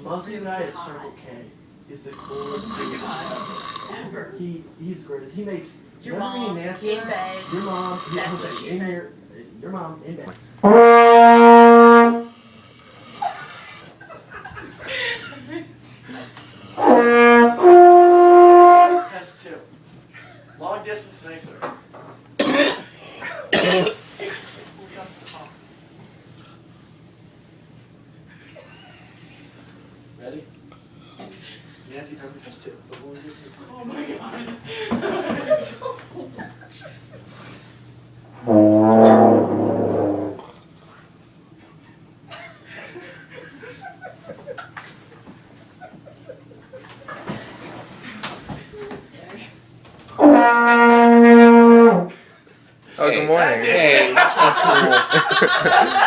Muzzy and I at Circle K is the coolest dude ever. He's great. He makes your mom in bed. Your mom. That's what she said. Your mom in bed. Test 2. Long distance knife throw. Ready? Nancy, time for test 2. The long distance knife. Oh my god. Oh, good morning. Hey, that's not cool.